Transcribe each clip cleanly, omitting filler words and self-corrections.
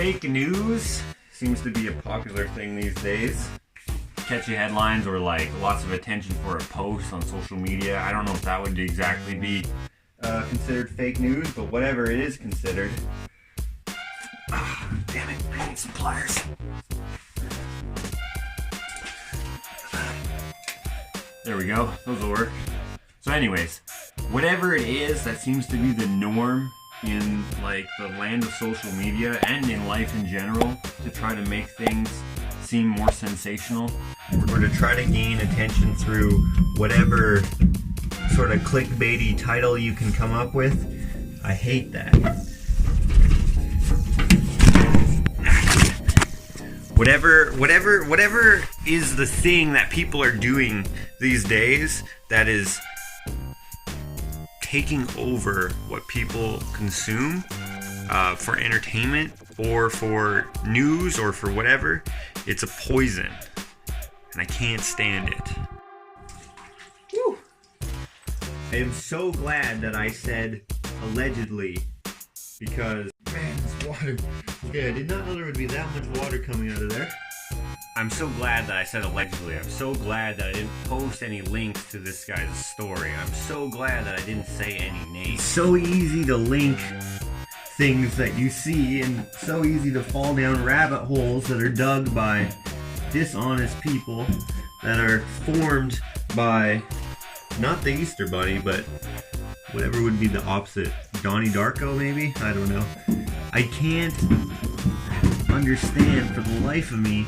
Fake news seems to be a popular thing these days. Catchy headlines or like lots of attention for a post on social media. I don't know if that would exactly be considered fake news, but whatever it is considered. Damn it, I need some pliers. There we go, those will work. So anyways, whatever it is that seems to be the norm in like the land of social media and in life in general to try to make things seem more sensational or to try to gain attention through whatever sort of clickbaity title you can come up with. I hate that. Whatever is the thing that people are doing these days that is taking over what people consume for entertainment or for news or for whatever, it's a poison. And I can't stand it. Whew. I am so glad that I said allegedly because, man, this water. Okay, I did not know there would be that much water coming out of there. I'm so glad that I said allegedly. I'm so glad that I didn't post any links to this guy's story. I'm so glad that I didn't say any names. It's so easy to link things that you see and so easy to fall down rabbit holes that are dug by dishonest people that are formed by not the Easter Bunny, but whatever would be the opposite. Donnie Darko, maybe? I don't know. I can't understand for the life of me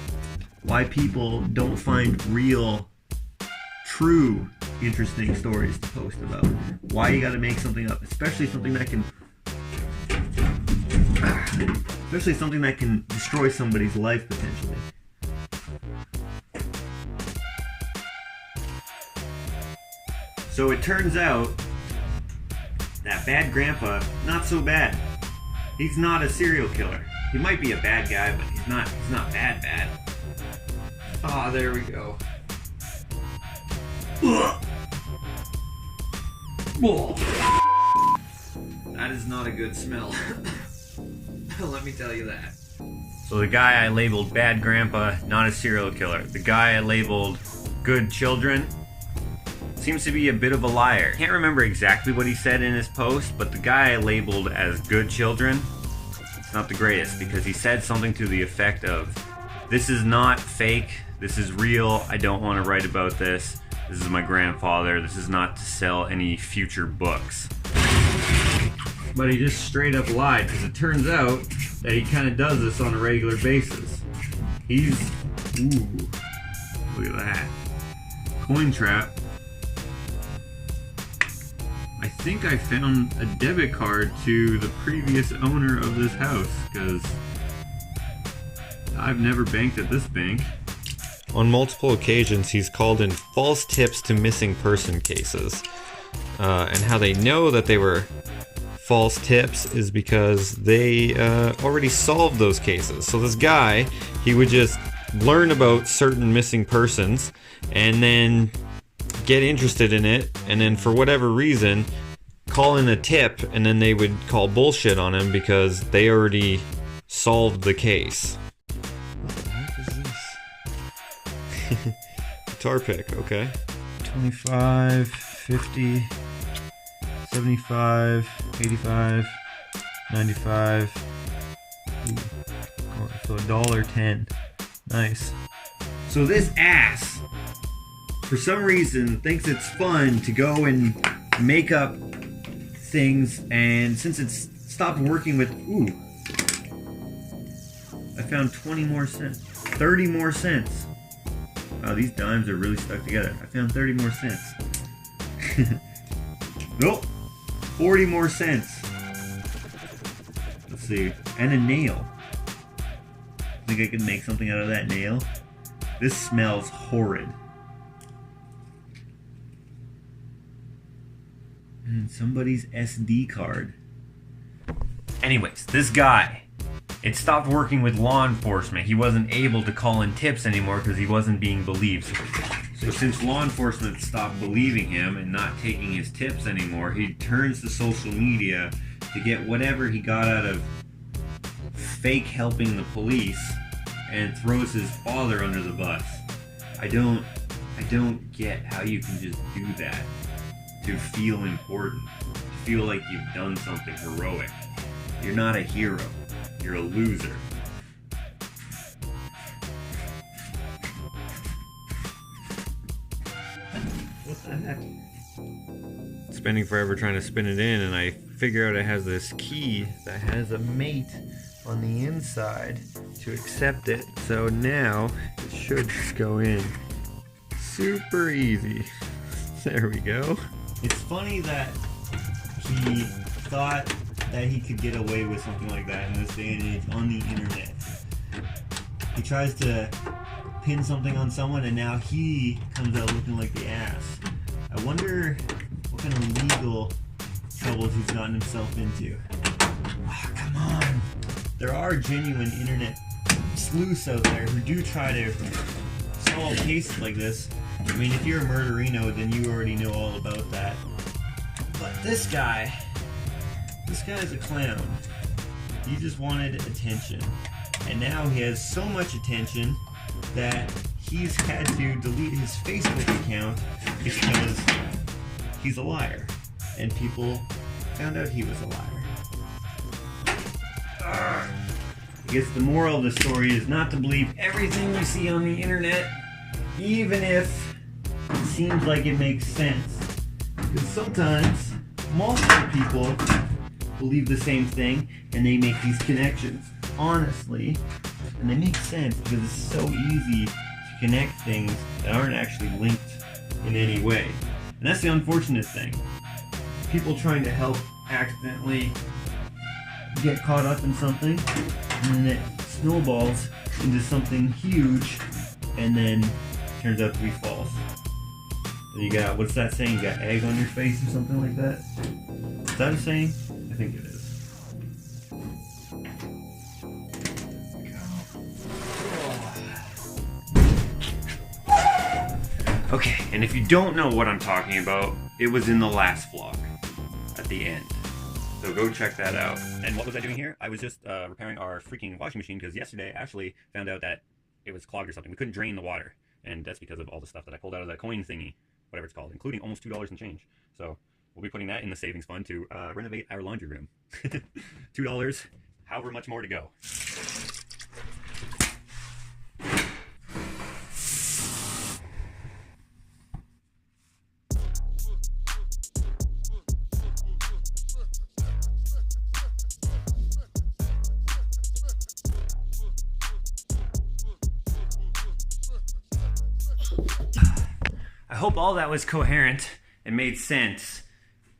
why people don't find real, true, interesting stories to post about. Why you gotta make something up, especially something that can destroy somebody's life potentially. So it turns out that bad grandpa, not so bad. He's not a serial killer. He might be a bad guy, but he's not bad. Ah, there we go. That is not a good smell. Let me tell you that. So the guy I labeled bad grandpa, not a serial killer. The guy I labeled good children seems to be a bit of a liar. Can't remember exactly what he said in his post, but the guy I labeled as good children, it's not the greatest because he said something to the effect of, "This is not fake, this is real, I don't want to write about this. This is my grandfather, this is not to sell any future books." But he just straight up lied because it turns out that he kind of does this on a regular basis. Ooh, look at that. Coin trap. I think I found a debit card to the previous owner of this house because I've never banked at this bank. On multiple occasions, he's called in false tips to missing person cases. And how they know that they were false tips is because they already solved those cases. So this guy, he would just learn about certain missing persons and then get interested in it, and then for whatever reason call in a tip, and then they would call bullshit on him because they already solved the case. What the heck is this? Guitar pick, okay. 25, 50, 75, 85, 95. Ooh. So $1.10. Nice. So this ass, for some reason, thinks it's fun to go and make up things, and since it's stopped working with, I found 20 more cents, 30 more cents. Wow, these dimes are really stuck together. I found 30 more cents. Nope, 40 more cents. Let's see, and a nail. Think I can make something out of that nail? This smells horrid. And somebody's SD card. Anyways, this guy, it stopped working with law enforcement. He wasn't able to call in tips anymore because he wasn't being believed. So since law enforcement stopped believing him and not taking his tips anymore, he turns to social media to get whatever he got out of fake helping the police and throws his father under the bus. I don't get how you can just do that to feel important, to feel like you've done something heroic. You're not a hero. You're a loser. What the heck? Spending forever trying to spin it in, and I figure out it has this key that has a mate on the inside to accept it. So now it should just go in. Super easy. There we go. It's funny that he thought that he could get away with something like that in this day and age on the internet. He tries to pin something on someone and now he comes out looking like the ass. I wonder what kind of legal troubles he's gotten himself into. Oh, come on. There are genuine internet sleuths out there who do try to solve cases like this. I mean, if you're a murderino, then you already know all about that. But this guy's a clown. He just wanted attention. And now he has so much attention that he's had to delete his Facebook account because he's a liar. And people found out he was a liar. I guess the moral of the story is not to believe everything you see on the internet, even if it seems like it makes sense. Because sometimes multiple people believe the same thing and they make these connections honestly, and they make sense because it's so easy to connect things that aren't actually linked in any way. And that's the unfortunate thing. People trying to help accidentally get caught up in something, and then it snowballs into something huge and then turns out to be false. And you got, what's that saying? You got egg on your face or something like that? Is that a saying? I think it is. Okay, and if you don't know what I'm talking about, it was in the last vlog at the end. So go check that out. And what was I doing here? I was just repairing our freaking washing machine because yesterday I actually found out that it was clogged or something. We couldn't drain the water. And that's because of all the stuff that I pulled out of that coin thingy, whatever it's called, including almost $2 and change. So we'll be putting that in the savings fund to renovate our laundry room. $2, however much more to go. I hope all that was coherent and made sense.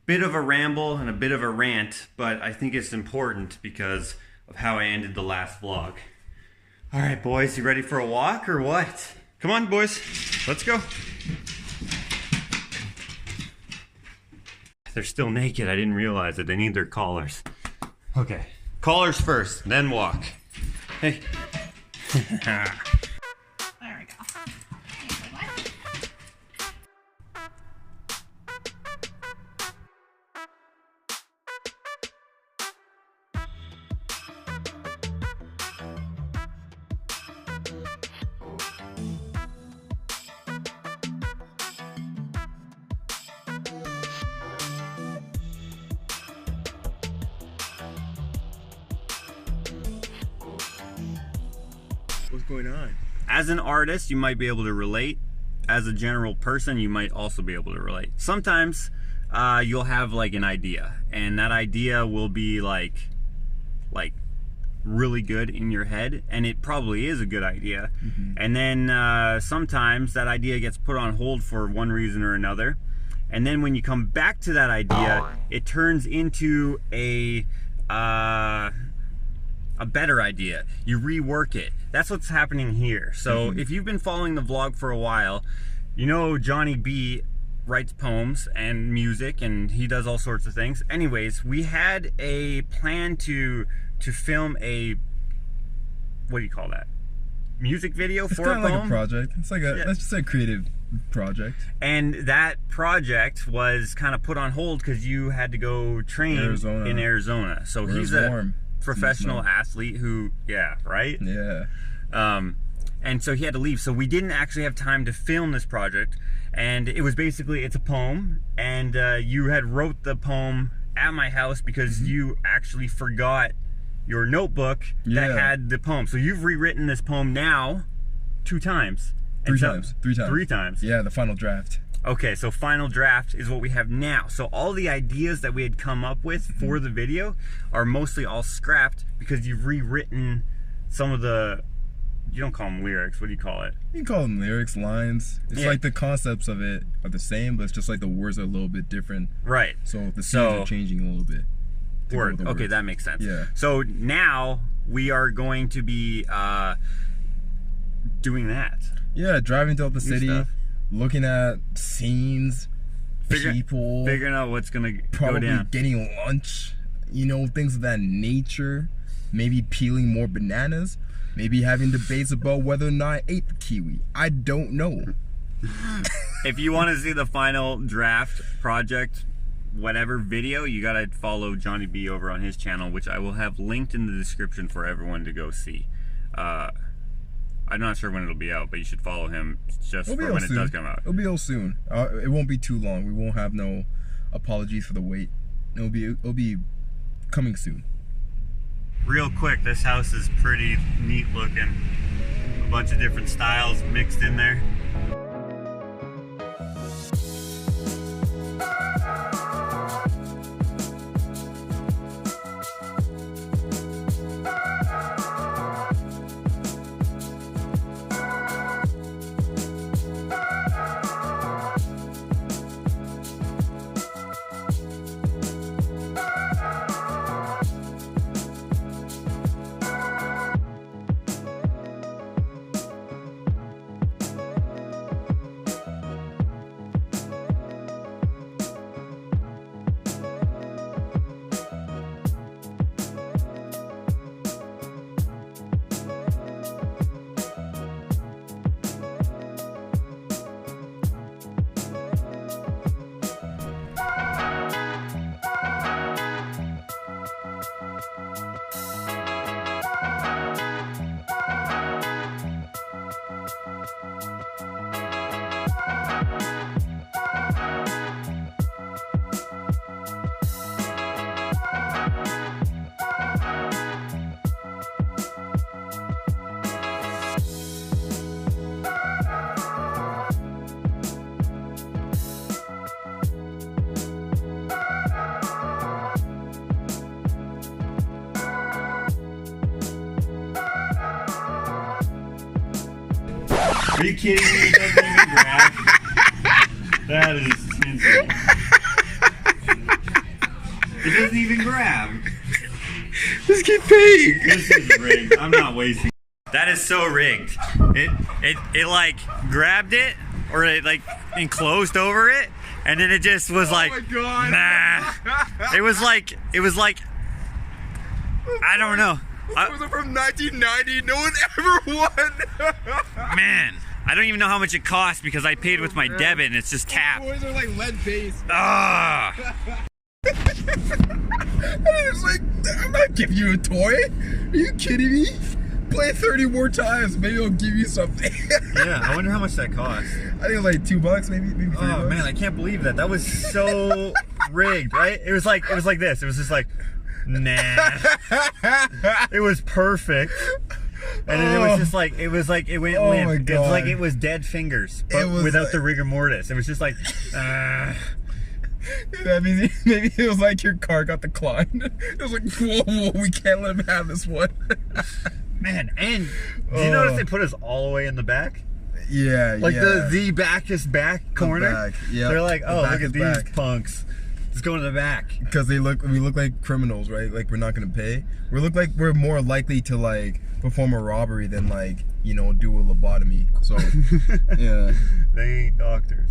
Bit of a ramble and a bit of a rant, but I think it's important because of how I ended the last vlog. Alright boys, you ready for a walk or what? Come on boys, let's go. They're still naked, I didn't realize it. They need their collars. Okay, collars first, then walk. Hey. There we go. What's going on? As an artist, you might be able to relate. As a general person, you might also be able to relate. Sometimes you'll have like an idea, and that idea will be like really good in your head, and it probably is a good idea. And then sometimes that idea gets put on hold for one reason or another, and then when you come back to that idea, it turns into a better idea. You rework it. That's what's happening here. So if you've been following the vlog for a while, you know Jonny B writes poems and music, and he does all sorts of things. Anyways, we had a plan to film a, what do you call that? Music video It's for kind a of poem? like a project. It's like a, let's just say a creative project. And that project was kind of put on hold because you had to go train Arizona. in Arizona. So Where he's it's warm. professional athlete who, right? Yeah. And so he had to leave. So we didn't actually have time to film this project. And it was basically, it's a poem. And you had wrote the poem at my house because you actually forgot your notebook that had the poem. So you've rewritten this poem now 2 times. Three times. 3 times. Yeah, the final draft. Okay, so final draft is what we have now. So all the ideas that we had come up with for the video are mostly all scrapped because you've rewritten some of the, you don't call them lyrics, what do you call it? You can call them lyrics, lines. It's like the concepts of it are the same, but it's just like the words are a little bit different. Right. So the scenes are changing a little bit. Word. Okay, words. that makes sense. Yeah. So now we are going to be doing that. Yeah, driving throughout the city, stuff. looking at scenes, people, figuring out what's gonna probably go down. getting lunch, you know, things of that nature. Maybe peeling more bananas. Maybe having debates about whether or not I ate the kiwi. I don't know. If you want to see the final draft project, whatever video, you gotta follow Jonny B over on his channel, which I will have linked in the description for everyone to go see. I'm not sure when it'll be out, but you should follow him just for when it does come out. It'll be out soon. It won't be too long. We won't have no apologies for the wait. It'll be coming soon. Real quick, this house is pretty neat looking. A bunch of different styles mixed in there. Are you kidding me? It doesn't even grab. That is insane. It doesn't even grab. Just get paid. This is rigged. I'm not wasting. That is so rigged. It like grabbed it, or it like enclosed over it, and then it just was like, oh my God. Nah. It was like I don't know. Was it from 1990? No one ever won. Man, I don't even know how much it cost because I paid with my debit and it's just tapped. Boys are like lead based. Ah. It's like, I'm not giving you a toy. Are you kidding me? Play 30 more times, maybe I'll give you something. Yeah, I wonder how much that cost. I think it was like $2, maybe $3. Oh man, I can't believe that. That was so rigged, right? It was like this. It was just like, nah. It was perfect. And then it was just like, it went oh limp. My God. It's like it was dead fingers, but without like, the rigor mortis. It was just like, That means maybe it was like your car got declined. It was like, whoa, we can't let him have this one. Man, and did you notice they put us all the way in the back? Yeah, like yeah. the backest back corner. Back. Yep. They're like, oh, look at these back. punks. Let's go to the back. Because we look like criminals, right? Like we're not gonna pay. We look like we're more likely to like perform a robbery than like, you know, do a lobotomy. So yeah. They ain't doctors.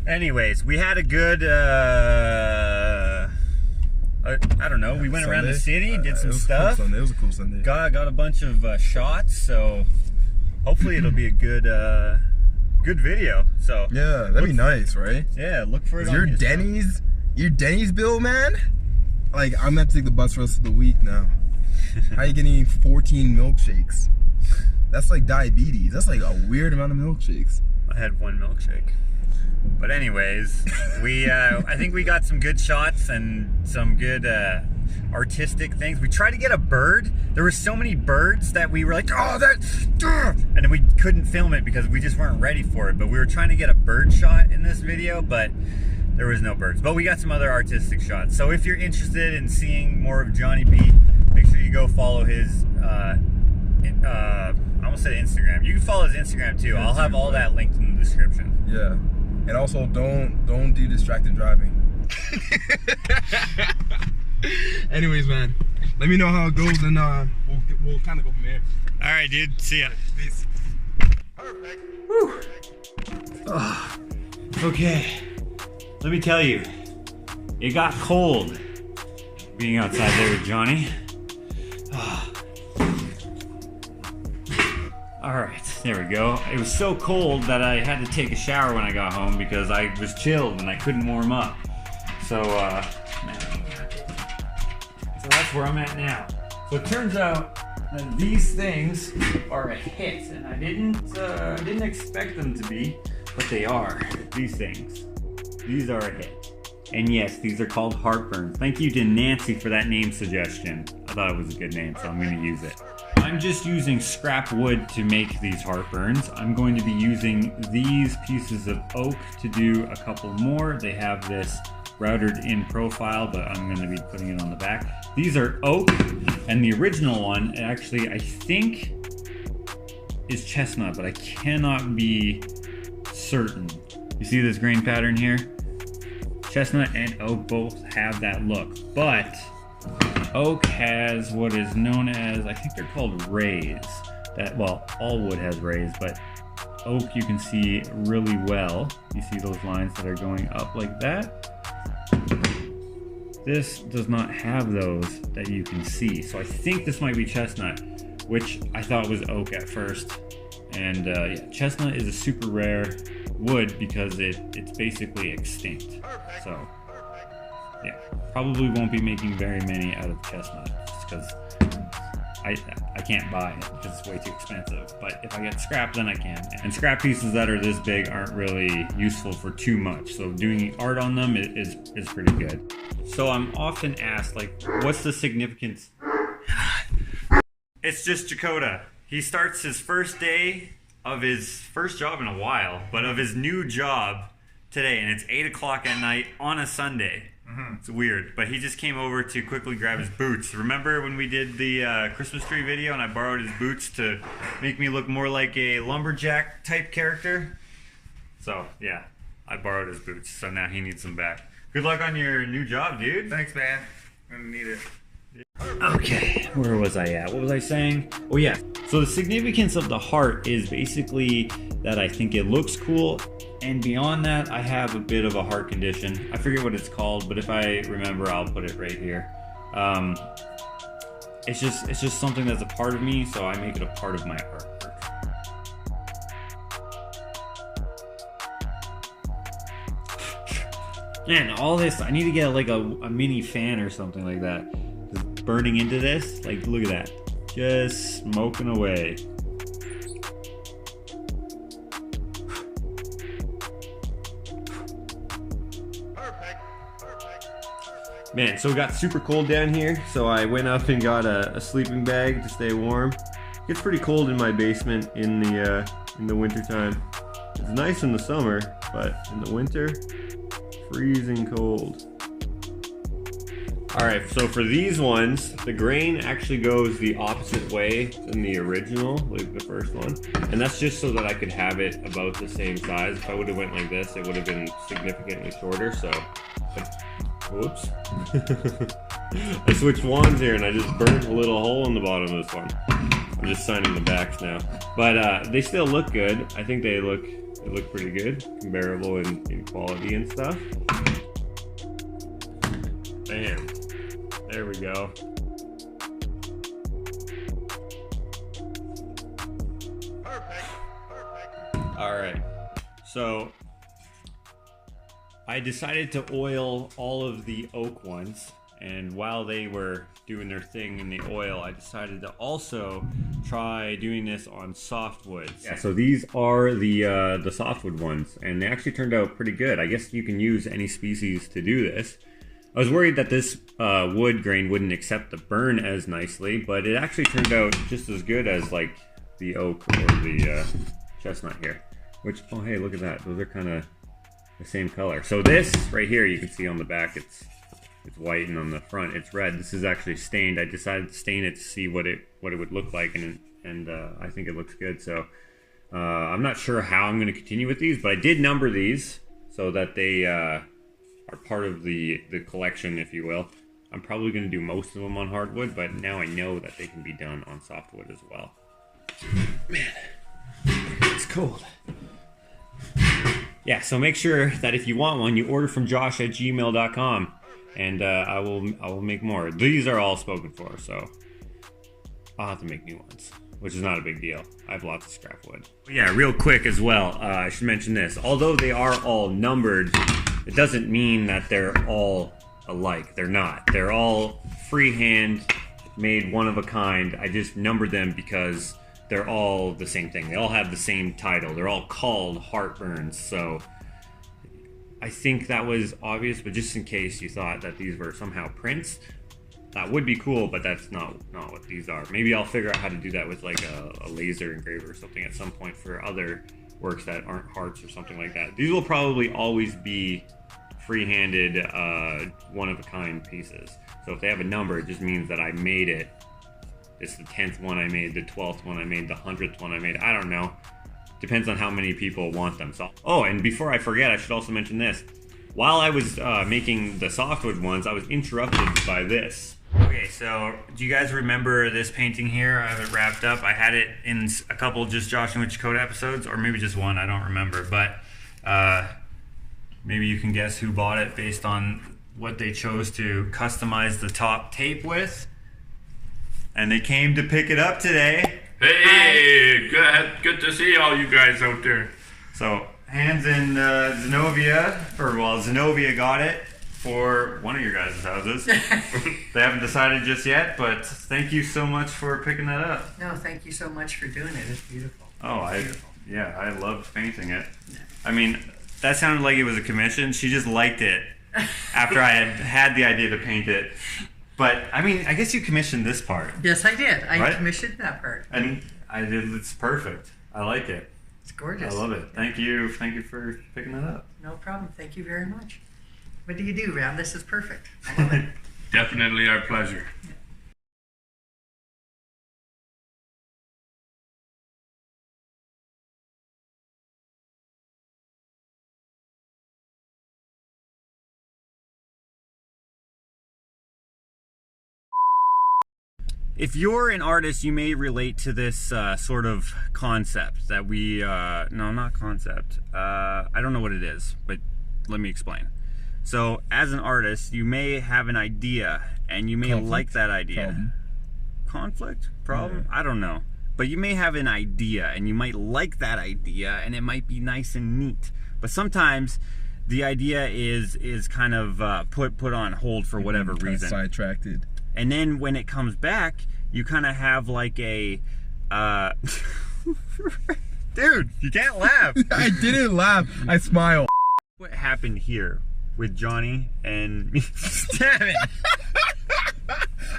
Anyways, we had a good I don't know, we went around the city, did some stuff. Cool Sunday. It was a cool Sunday. Got a bunch of shots, so hopefully it'll be a good video. So yeah, that'd be nice, right? Yeah, look for it on your Denny's bill, man. Like I'm gonna have to take the bus for the rest of the week now. How you getting 14 milkshakes? That's like diabetes. That's like a weird amount of milkshakes. I had one milkshake. But anyways, I think we got some good shots and some good artistic things. We tried to get a bird. There were so many birds that we were like, oh, and then we couldn't film it because we just weren't ready for it. But we were trying to get a bird shot in this video, but there was no birds. But we got some other artistic shots. So if you're interested in seeing more of Jonny B, make sure you go follow his, I almost said Instagram. You can follow his Instagram too. I'll have all that linked in the description. Yeah. And also, don't do distracted driving. Anyways, man, let me know how it goes, and we'll kind of go from there. All right, dude. See ya. Peace. Perfect. Whew. Oh, okay. Let me tell you, it got cold being outside there with Jonny. Oh. All right, there we go. It was so cold that I had to take a shower when I got home because I was chilled and I couldn't warm up. So, so that's where I'm at now. So it turns out that these things are a hit, and I didn't expect them to be, but they are. These things. These are a hit. And yes, these are called heartburns. Thank you to Nancy for that name suggestion. I thought it was a good name, so I'm gonna use it. I'm just using scrap wood to make these heartburns. I'm going to be using these pieces of oak to do a couple more. They have this routed in profile, but I'm going to be putting it on the back. These are oak, and the original one, actually, I think is chestnut, but I cannot be certain. You see this grain pattern here? Chestnut and oak both have that look, but oak has what is known as, I think they're called rays. Well, all wood has rays, but oak you can see really well. You see those lines that are going up like that? This does not have those that you can see. So I think this might be chestnut, which I thought was oak at first. And yeah, chestnut is a super rare wood because it's basically extinct. So yeah, probably won't be making very many out of chestnut just because I can't buy it because it's way too expensive. But if I get scrap, then I can. And scrap pieces that are this big aren't really useful for too much. So doing art on them is pretty good. So I'm often asked, like, what's the significance? It's just Dakota. He starts his first day of his first job in a while, but of his new job today, and it's 8 o'clock at night on a Sunday. It's weird, but he just came over to quickly grab his boots. Remember when we did the Christmas tree video and I borrowed his boots to make me look more like a lumberjack type character? So yeah, I borrowed his boots, so now he needs them back. Good luck on your new job, dude. Thanks, man. I'm gonna need it. Okay, where was I at? What was I saying? Oh yeah, so the significance of the heart is basically that I think it looks cool, and beyond that I have a bit of a heart condition. I forget what it's called, but if I remember I'll put it right here. It's just something that's a part of me, so I make it a part of my artwork. Man, all this, I need to get like a mini fan or something like that. Just burning into this, like look at that. Just smoking away. Man, so it got super cold down here, so I went up and got a sleeping bag to stay warm. It gets pretty cold in my basement in the winter time. It's nice in the summer, but in the winter, freezing cold. Alright, so for these ones, the grain actually goes the opposite way than the original, like the first one. And that's just so that I could have it about the same size. If I would have went like this, it would have been significantly shorter, so... Whoops. I switched wands here and I just burnt a little hole in the bottom of this one. I'm just signing the backs now. But they still look good. I think they look pretty good, comparable in quality and stuff. Bam. There we go. Alright. So I decided to oil all of the oak ones, And while they were doing their thing in the oil, I decided to also try doing this on softwood. Yeah, so these are the softwood ones, and they actually turned out pretty good. I guess you can use any species to do this. I was worried that this wood grain wouldn't accept the burn as nicely, but it actually turned out just as good as like the oak or the chestnut here. Which, oh hey, look at that. Those are kind of the same color. So this right here, you can see on the back, it's white, and on the front it's red. This is actually stained. I decided to stain it to see what it would look like, and I think it looks good. So I'm not sure how I'm going to continue with these, but I did number these so that they are part of the collection, if you will. I'm probably going to do most of them on hardwood, but now I know that they can be done on softwood as well. Man, it's cold. Yeah, so make sure that if you want one, you order from josh@gmail.com. And I will make more. These are all spoken for, so I'll have to make new ones, which is not a big deal. I have lots of scrap wood. But yeah, real quick as well, I should mention this. Although they are all numbered, it doesn't mean that they're all alike. They're not. They're all freehand made, one of a kind. I just numbered them because they're all the same thing. They all have the same title. They're all called heartburns, so I think that was obvious, but just in case you thought that these were somehow prints, that would be cool, but that's not what these are. Maybe I'll figure out how to do that with like a laser engraver or something at some point for other works that aren't hearts or something like that. These will probably always be free-handed, one-of-a-kind pieces. So if they have a number, it just means that I made it. It's the 10th one I made, the 12th one I made, the 100th one I made. I don't know. Depends on how many people want them. So, oh, and before I forget, I should also mention this. While I was making the softwood ones, I was interrupted by this. Okay, so do you guys remember this painting here? I have it wrapped up. I had it in a couple just Josh and Witch Code episodes, or maybe just one, I don't remember. But maybe you can guess who bought it based on what they chose to customize the top tape with. And they came to pick it up today. Hey, good to see all you guys out there. So, Hans and Zenobia got it for one of your guys' houses. They haven't decided just yet, but thank you so much for picking that up. No, thank you so much for doing it. It's beautiful. Oh, I loved painting it. I mean, that sounded like it was a commission. She just liked it after I had the idea to paint it. But, I mean, I guess you commissioned this part. Yes, I did. I right? commissioned that part. And I did. It's perfect. I like it. It's gorgeous. I love it. Thank you for picking that up. No problem. Thank you very much. What do you do, Ram? This is perfect. I love it. Definitely our pleasure. If you're an artist, you may relate to this sort of concept that we, no, not concept. I don't know what it is, but let me explain. So as an artist, you may have an idea and you may like that idea. Problem. Conflict? Problem? Yeah. I don't know. But you may have an idea and you might like that idea and it might be nice and neat. But sometimes the idea is kind of put on hold for whatever reason. Sidetracked. And then when it comes back, you kind of have like a, dude, you can't laugh. I didn't laugh. I smiled. What happened here with Johnny and me? Damn it.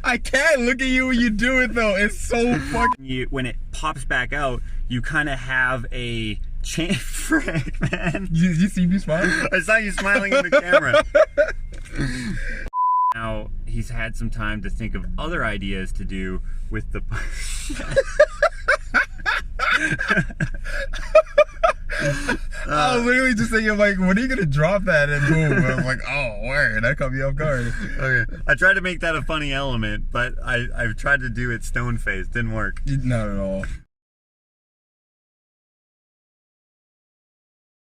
I can't look at you when you do it though. It's so fucking. When it pops back out, you kind of have a frick, man. You see me smiling? I saw you smiling in the camera. Now he's had some time to think of other ideas to do with the. I was literally just thinking, like, when are you gonna drop that? And boom, I was like, oh, word, that caught me off guard. Okay, I tried to make that a funny element, but I've tried to do it stone faced, didn't work. Not at all.